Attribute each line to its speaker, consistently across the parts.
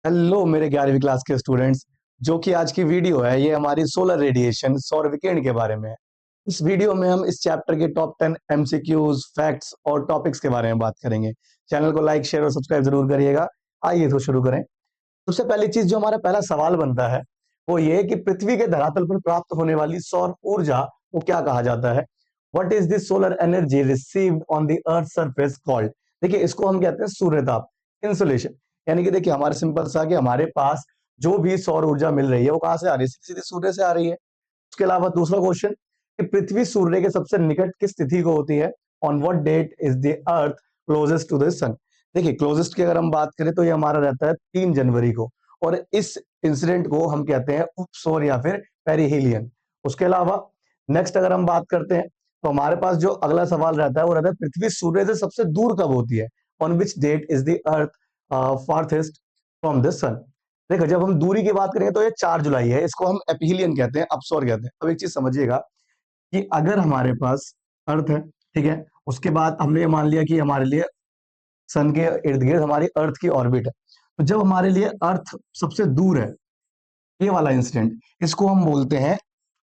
Speaker 1: Hello मेरे 11वीं class के स्टूडेंट्स। जो कि आज की वीडियो है ये हमारी सोलर रेडिएशन सौर विकिरण के बारे में है। इस वीडियो में हम इस चैप्टर के टॉप 10 एमसीक्यूज, फैक्ट्स और टॉपिक्स के बारे में बात करेंगे। चैनल को लाइक, शेयर और सब्सक्राइब जरूर करिएगा। आइए तो शुरू करें। सबसे पहली चीज जो हमारा पहला सवाल बनता है वो ये है कि पृथ्वी के धरातल पर प्राप्त होने वाली सौर ऊर्जा को क्या कहा जाता है। What is this solar energy received on the earth surface called. देखिए इसको हम कहते हैं सूर्यताप, इंसुलेशन। यानी कि देखिए हमारे सिंपल सा कि हमारे पास जो भी सौर ऊर्जा मिल रही है वो कहाँ से आ रही है, सीधे सूर्य से आ रही है। उसके अलावा दूसरा क्वेश्चन कि पृथ्वी सूर्य के सबसे निकट किस तिथि को होती है। On what date is the earth closest to the sun. देखिए क्लोजेस्ट की अगर हम बात करें तो ये हमारा रहता है 3 जनवरी को, और इस इंसिडेंट को हम कहते हैं उपसौर या फिर पेरिहेलियन। उसके अलावा नेक्स्ट अगर हम बात करते हैं तो हमारे पास जो अगला सवाल रहता है वो रहता है पृथ्वी सूर्य से सबसे दूर कब होती है। On which date is the earth farthest from the sun. देखो जब हम दूरी की बात करेंगे तो ये 4 जुलाई है, इसको हम एपिहीलियन कहते हैं, अपसौर कहते हैं। अब एक चीज समझिएगा कि अगर हमारे पास अर्थ है, ठीक है, उसके बाद हमने ये मान लिया कि हमारे लिए सन के इर्द गिर्द हमारी अर्थ की ऑर्बिट है, तो जब हमारे लिए अर्थ सबसे दूर है, ये वाला इंसिडेंट, इसको हम बोलते हैं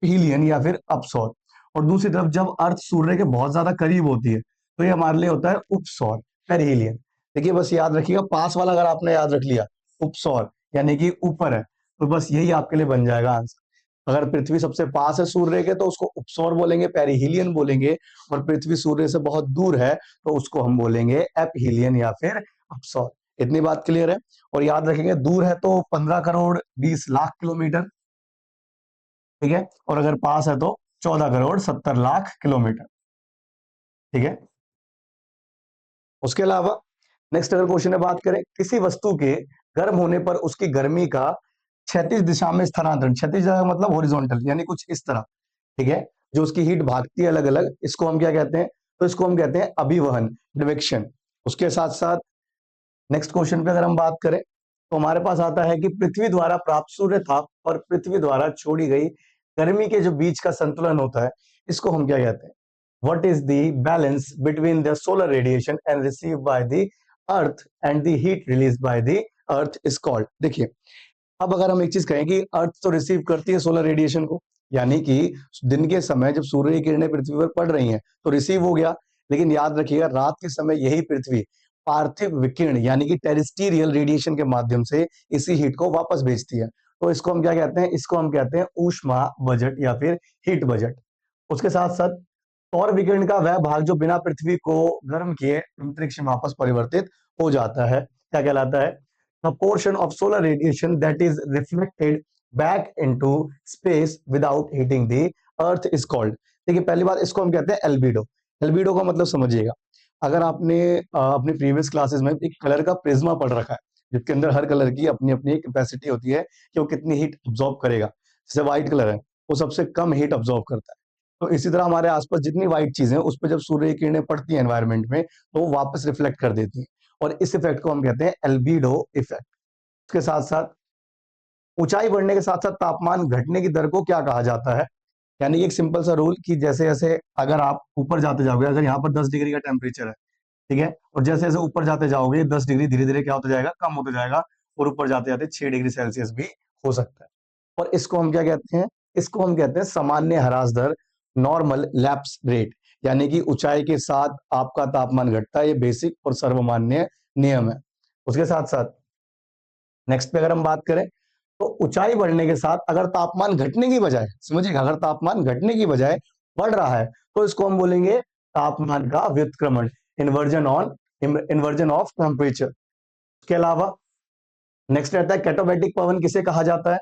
Speaker 1: हीलियन या फिर अपसौर। और दूसरी तरफ जब अर्थ सूर्य के बहुत ज्यादा करीब होती है तो ये हमारे लिए होता है उपसौर, पेरिहेलियन। देखिए बस याद रखिएगा, पास वाला अगर आपने याद रख लिया उपसौर यानी कि ऊपर है, तो बस यही आपके लिए बन जाएगा आंसर। अगर पृथ्वी सबसे पास है सूर्य के तो उसको उपसौर बोलेंगे, पेरिहीलियन बोलेंगे। और पृथ्वी सूर्य से बहुत दूर है तो उसको हम बोलेंगे एपहीलियन या फिर अपसौर। इतनी बात क्लियर है। और याद रखेंगे दूर है तो 15 करोड़ 20 लाख किलोमीटर, ठीक है, और अगर पास है तो 14 करोड़ 70 लाख किलोमीटर, ठीक है। उसके अलावा नेक्स्ट अगर क्वेश्चन में बात करें, किसी वस्तु के गर्म होने पर उसकी गर्मी का क्षैतिज दिशा में स्थानांतरण, क्षैतिज दिशा मतलब हॉरिजॉन्टल यानी कुछ इस तरह, ठीक है, जो उसकी हीट भागती है अलग अलग, इसको हम क्या कहते हैं, तो इसको हम कहते हैं अभिवहन, एडवेक्शन। उसके साथ साथ नेक्स्ट क्वेश्चन पे अगर हम बात करें तो हमारे पास आता है कि पृथ्वी द्वारा प्राप्त सूर्य ताप और पृथ्वी द्वारा छोड़ी गई गर्मी के जो बीच का संतुलन होता है, इसको हम क्या कहते हैं। What is the balance between the solar radiation and received by the earth and the heat released by the earth is called। देखिए अब अगर हम एक चीज कहें कि अर्थ तो रिसीव करती है सोलर रेडिएशन को, यानी कि दिन के समय जब सूर्य की किरणें पृथ्वी पर पड़ रही हैं तो रिसीव हो गया। लेकिन याद रखिएगा रात के समय यही पृथ्वी पार्थिव विकिरण यानी कि टेरेस्ट्रियल रेडिएशन के माध्यम से इसी हीट को वापस भेजती है। तो इसको हम क्या कहते हैं, इसको हम कहते हैं ऊष्मा बजट या फिर हीट बजट। उसके साथ साथ सौर विकिरण का वह भाग जो बिना पृथ्वी को गर्म किए अंतरिक्ष में वापस परिवर्तित हो जाता है, क्या कहलाता है। The portion of solar radiation that is reflected back into space without hitting the earth is called। देखिए पहली बात इसको हम कहते हैं एल्बिडो। एल्बिडो का मतलब समझिएगा, अगर आपने अपनी प्रीवियस क्लासेस में एक कलर का प्रिज्मा पढ़ रखा है जिसके अंदर हर कलर की अपनी अपनी कैपेसिटी होती है कि वो कितनी हीट अब्सॉर्ब करेगा। जैसे व्हाइट कलर है वो सबसे कम हीट अब्सॉर्ब करता है, तो इसी तरह हमारे आसपास जितनी व्हाइट चीजें हैं उस पर जब सूर्य की किरणें पड़ती हैं एनवायरनमेंट में तो वो वापस रिफ्लेक्ट कर देती हैं, और इस इफेक्ट को हम कहते हैं एल्बिडो इफेक्ट। उसके साथ साथ ऊंचाई बढ़ने के साथ साथ तापमान घटने की दर को क्या कहा जाता है। यानी कि एक सिंपल सा रूल कि जैसे जैसे अगर आप ऊपर जाते जाओगे, अगर यहाँ पर 10 डिग्री का टेम्परेचर है, ठीक है, और जैसे जैसे ऊपर जाते जाओगे 10 डिग्री धीरे धीरे क्या होता जाएगा, कम होता जाएगा, और ऊपर जाते जाते 6 डिग्री सेल्सियस भी हो सकता है। और इसको हम क्या कहते हैं, इसको हम कहते हैं सामान्य ह्रास दर, नॉर्मल लैप्स रेट। यानी कि ऊंचाई के साथ आपका तापमान घटता है, ये बेसिक और सर्वमान्य नियम है। उसके साथ साथ नेक्स्ट पे अगर हम बात करें तो ऊंचाई बढ़ने के साथ अगर तापमान घटने की बजाय, समझिएगा, अगर तापमान घटने की बजाय बढ़ रहा है तो इसको हम बोलेंगे तापमान का व्युत्क्रमण, इन्वर्जन ऑफ टेम्परेचर। उसके अलावा नेक्स्ट रहता है कैटोबैटिक पवन किसे कहा जाता है।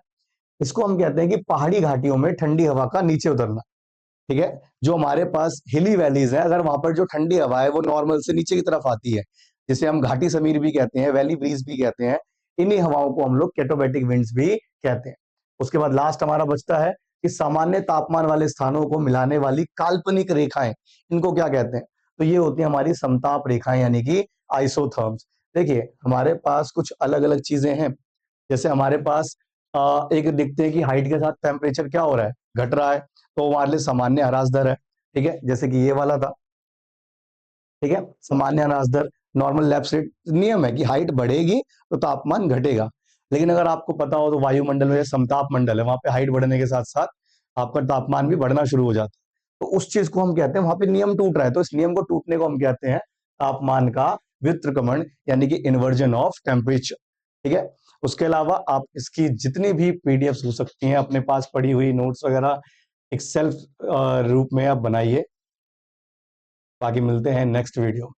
Speaker 1: इसको हम कहते हैं कि पहाड़ी घाटियों में ठंडी हवा का नीचे उतरना, ठीक है, जो हमारे पास हिली वैलीज है अगर वहां पर जो ठंडी हवा है वो नॉर्मल से नीचे की तरफ आती है, जिसे हम घाटी समीर भी कहते हैं, वैली ब्रीज भी कहते हैं, इन्हीं हवाओं को हम लोग कैटोबैटिक विंड्स भी कहते हैं। उसके बाद लास्ट हमारा बचता है कि सामान्य तापमान वाले स्थानों को मिलाने वाली काल्पनिक रेखाएं, इनको क्या कहते हैं, तो ये होती है हमारी समताप रेखाएं यानी कि आइसोथर्म्स। देखिए हमारे पास कुछ अलग अलग चीजें हैं, जैसे हमारे पास एक दिखते हैं कि हाइट के साथ टेम्परेचर क्या हो रहा है, घट रहा है, तो हमारे लिए सामान्य ह्रास दर है, ठीक है, जैसे कि ये वाला था, ठीक है, सामान्य ह्रास दर, नॉर्मल लैप्स रेट। नियम है कि हाइट बढ़ेगी तो तापमान घटेगा। लेकिन अगर आपको पता हो तो वायुमंडल में समताप मंडल है, वहां पे हाइट बढ़ने के साथ साथ आपका तापमान भी बढ़ना शुरू हो जाता है। तो उस चीज को हम कहते हैं, वहां पे नियम टूट रहा है, तो इस नियम को टूटने को हम कहते हैं तापमान का व्युत्क्रमण, यानी कि इन्वर्जन ऑफ टेम्परेचर। ठीक है। उसके अलावा आप इसकी जितनी भी पीडीएफ हो सकती हैं अपने पास पड़ी हुई नोट्स वगैरह एक सेल्फ रूप में आप बनाइए। बाकी मिलते हैं नेक्स्ट वीडियो में।